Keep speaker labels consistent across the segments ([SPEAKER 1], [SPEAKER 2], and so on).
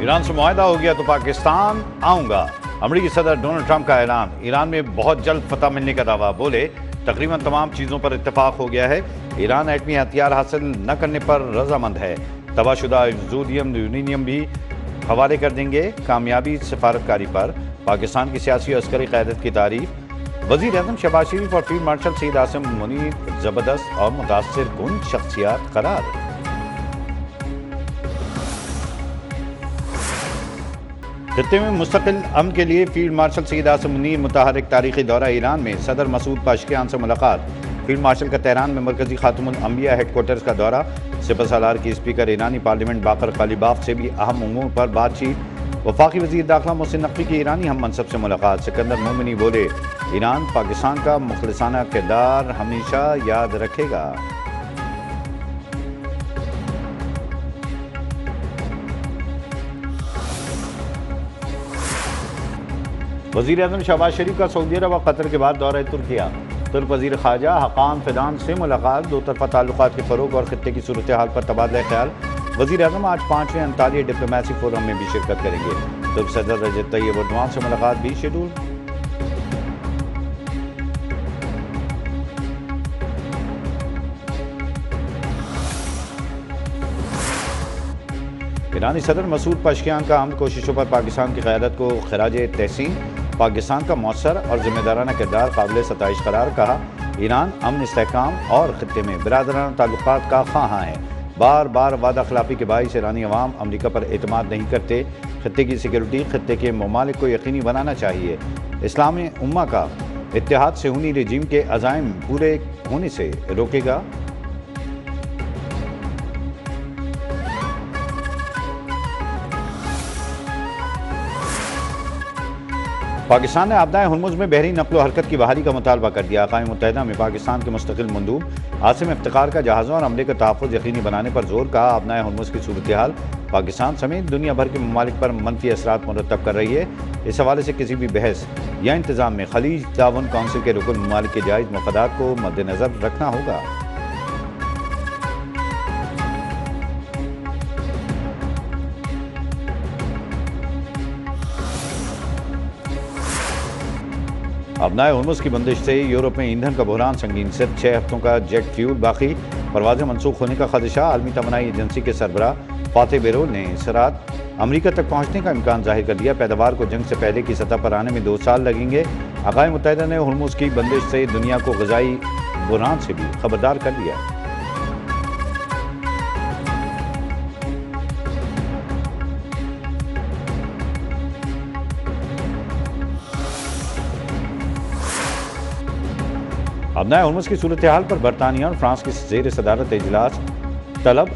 [SPEAKER 1] Iran से मुआहदा हो गया तो पाकिस्तान आऊंगा। अमेरिकी सदर डोनाल्ड ट्रंप का ऐलान। ईरान में बहुत जल्द फतह मिलने का दावा। बोले तकरीबन तमाम चीज़ों पर इत्तेफाक हो गया है। ईरान एटमी हथियार हासिल न करने पर रजामंद है। तबाहशुदा यूरेनियम यूरेनियम भी हवाले कर देंगे। कामयाबी सफारतकारी पर पाकिस्तान की सियासी और अस्करी क़यादत की तारीफ। वज़ीर आज़म शहबाज शरीफ और फील्ड मार्शल सईद आसिम मुनीर ज़बरदस्त और मुतासिर कुन शख्सियात करार। खित्ते में मुस्तकिल अमन के लिए फील्ड मार्शल सईद आसिम मुनीर मुतहरिक तारीखी दौरा। ईरान में सदर मसूद पेज़ेश्कियान से मुलाकात। फील्ड मार्शल का तेहरान में मरकजी खातमुल अंबिया हेडक्वार्टर्स का दौरा। सिपहसालार की स्पीकर ईरानी पार्लियामेंट बाकर कालीबाफ से भी अहम उमूर पर बातचीत। वफाकी वज़ीर दाखिला मोहसिन नकवी की ईरानी हम मनसब से मुलाकात। सिकंदर मोमिनी बोले ईरान पाकिस्तान का मुखलिसाना किरदार हमेशा याद रखेगा। वज़ीर आज़म शहबाज शरीफ का सऊदी अरब व कतर के बाद दौरा तुर्किया। तुर्क वज़ीर ख़ारजा हकान फिदान से मुलाकात। दो तरफ़ा ताल्लुकात के फ़रोग़ और खित्ते की सूरत हाल पर तबादला ख्याल। वज़ीर आज़म आज 5वें अंतालिया डिप्लोमेसी फोरम में भी शिरकत करेंगे। तुर्क सदर रजब तय्यब एर्दोग़ान से मुलाकात भी शेड्यूल। ईरानी सदर मसूद पेज़ेश्कियान का अमन कोशिशों पर पाकिस्तान की क़यादत को खराज तहसीन। पाकिस्तान का मौसर और जिम्मेदाराना किरदार काबिल सताइश करार। कहा ईरान अमन इस्तेहकाम और खित्ते में बिरादराना ताल्लुकात का ख़्वाहां है। बार बार वादा खिलाफी के बाइस ईरानी अवाम अमरीका पर एतमाद नहीं करते। खित्ते की सिक्योरिटी खित्ते के ममालिक को यकीनी बनाना चाहिए। इस्लामी उम्मा का इत्तेहाद सेहूनी रजीम के अज़ाइम पूरे होने से रोकेगा। पाकिस्तान ने आपदाए हुर्मुज़ में बहरी नक़्ल व हरकत की बहाली का मुतालबा कर दिया। अक़वाम मुत्तहिदा में पाकिस्तान के मुस्तक़िल मंदूब आसिम इफ्तिखार का जहाज़ों और अमले का तहफ़्फ़ुज़ यकीनी बनाने पर जोर। कहा आपदाए हुर्मुज़ की सूरत हाल पाकिस्तान समेत दुनिया भर के ममालिक पर मनफी असरात मुरतब कर रही है। इस हवाले से किसी भी बहस या इंतज़ाम में खलीज ताउन काउंसिल के रुकन ममालिक के जायज़ मफादात को मद्देनज़र रखना होगा। अपनाए हुर्मुज़ की बंदिश से यूरोप में ईंधन का बहरान संगीन। सिर्फ 6 हफ्तों का जेट फ्यूल बाकी। परवाज़ें मनसूख होने का खदशा। आलमी तमन्नाई एजेंसी के सरबराह फातेह बेरोल ने इस रात अमरीका तक पहुँचने का इम्कान जाहिर कर दिया। पैदावार को जंग से पहले की सतह पर आने में 2 साल लगेंगे। अक़वाम मुत्तहिदा ने हुर्मुज़ की बंदिश से दुनिया को ग़िज़ाई बहरान से भी खबरदार कर दिया। अपनाए हुर्मुज़ की सूरत हाल पर बरतानिया और फ्रांस की ज़ेर सदारत इजलास तलब।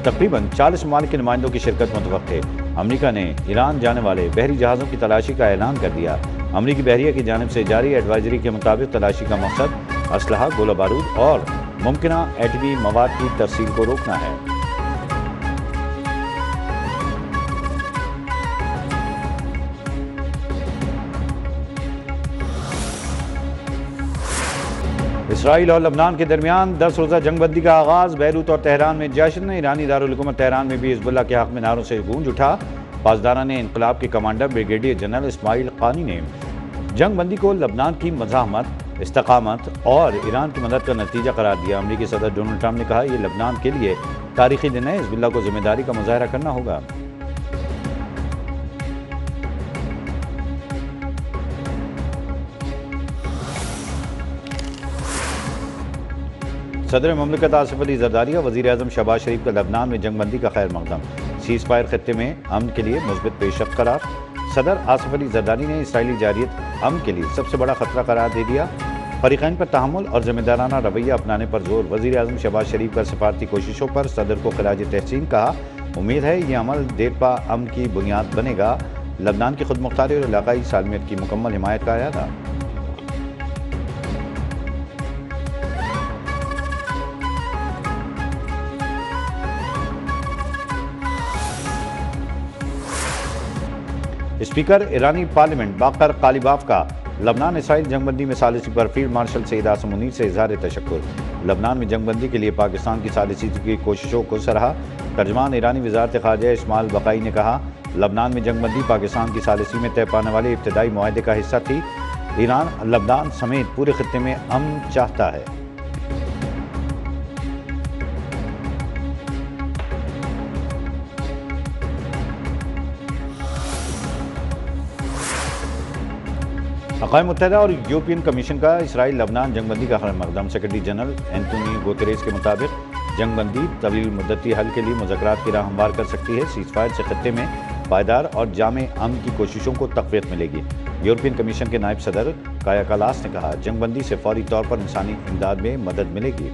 [SPEAKER 1] तकरीबन 40 ममालिक के नुमाइंदों की शिरकत मुतवक्के। अमरीका ने ईरान जाने वाले बहरी जहाज़ों की तलाशी का ऐलान कर दिया। अमरीकी बहरिया की जानिब से जारी एडवाइजरी के मुताबिक तलाशी का मकसद असलहा, गोला बारूद और मुमकिना एटमी मवाद की तरसील को रोकना है। इसराइल और लबनान के दरमियान 10 रोज़ा जंगबंदी का आगाज़। बैरूत और तेहरान में जश्न। ईरानी दारुल हुकूमत तेहरान में भी हिज़्बुल्लाह के हक़ में नारों से गूंज उठा। पासदारान इन्क़िलाब के कमांडर ब्रिगेडियर जनरल इस्माइल क़ानी ने जंगबंदी को लबनान की मज़ाहमत, इस्तक़ामत और ईरान की मदद का नतीजा करार दिया। अमरीकी सदर डोनाल्ड ट्रंप ने कहा यह लबनान के लिए तारीख़ी दिन है। हिज़्बुल्लाह को ज़िम्मेदारी का मुज़ाहरा करना होगा। सदर ममलिकत आसिफ अली ज़रदारी और वज़ीर आज़म शहबाज शरीफ का लबनान में जंगबंदी का खैर मक़दम। सीज़ फायर खित्ते में अमन के लिए मुस्बित पेशरफ़्त करार। सदर आसिफ अली ज़रदारी ने इसराइली जारियत अमन के लिए सबसे बड़ा ख़तरा करार दे दिया। फ़रीक़ैन पर तहम्मुल और ज़िम्मेदाराना रवैया अपनाने पर जोर। वज़ीर आज़म शहबाज शरीफ का सफारती कोशिशों पर सदर को ख़िराज तहसीन। कहा उम्मीद है ये अमल देरपा अमन की बुनियाद बनेगा। लबनान की खुद मुख्तारी और इलाक़ाई सालमियत की मुकम्मल हिमायत का अयादा। स्पीकर ईरानी पार्लियामेंट बाकर कालीबाफ का लबनान इसराइल जंगबंदी में सालिसी पर फील्ड मार्शल सईद आसिम मुनीर से इज़हार तशक्कुर। लबनान में जंगबंदी के लिए पाकिस्तान की सालिसी की कोशिशों को सराहा। तर्जमान ईरानी वजारत ख़ारजा इस्माइल बक़ाई ने कहा, लबनान में जंगबंदी पाकिस्तान की सालिसी में तय पाने वाले इब्तदाई मुआहदे का हिस्सा थी। ईरान लबनान समेत पूरे खित्ते में अमन चाहता है। अक़वाम मुत्तहिदा और यूरोपियन कमीशन का इसराइल लबनान जंगबंदी का खैर मकदम। सेक्रेटरी जनरल एंटोनियो गुतेरेस के मुताबिक जंगबंदी तवील मुद्दती हल के लिए मुज़ाकरात की राह हमवार कर सकती है। सीज़फायर से खत्ते में पायदार और जामे अमन की कोशिशों को तक़वियत मिलेगी। यूरोपियन कमीशन के नायब सदर काया कालास ने कहा, जंगबंदी से फौरी तौर पर इंसानी इमदाद में मदद मिलेगी।